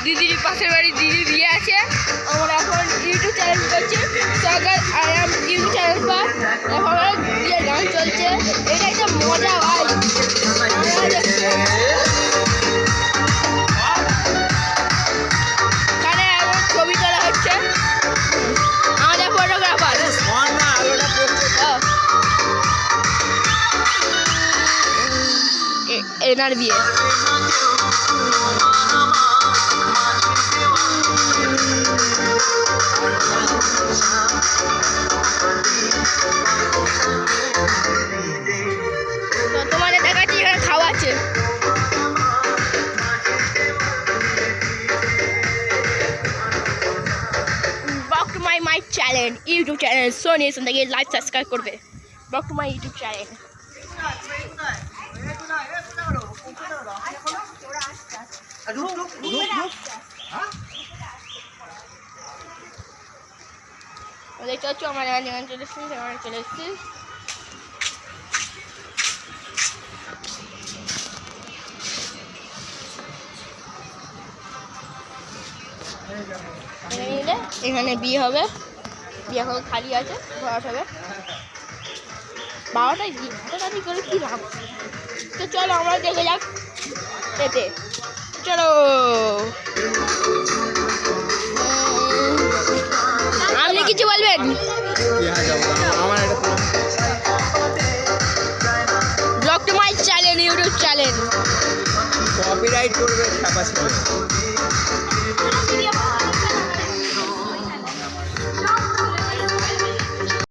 দিদির পাশের বাড়ি দিদি বিয়ে আছে। আমরা এখন ইউটিউব চ্যানেল করছি, সাগর আই এম ইউটিউব চ্যানেল পর এখন বিয়ে গান চলছে। এটাই তো মজা ভাই। এখানে এখন ছবি তোলা হচ্ছে, আমাদের ফটোগ্রাফার এনার বিয়ে। তোমাদের দেখাচ্ছি এখানে খাওয়া আছে। Blog to my channel, YouTube channel সোনি থেকে লাইক সাবস্ক্রাইব করবে। Blog to my YouTube channel. দেখতে পাচ্ছ আমার যেখানে চলে এসেছি সেখানে চলে এসেছি। এখানে বিয়ে হবে, বিয়ে এখন খালি আছে, ভরাট হবে 12টায়। হাঁটাহাঁটি করে কি লাভ? তো চলো আমরা দেখে যাক এতে, চলো। আপনি কিছু বলবেন? Blog to my channel, YouTube channel. Copyright করবে।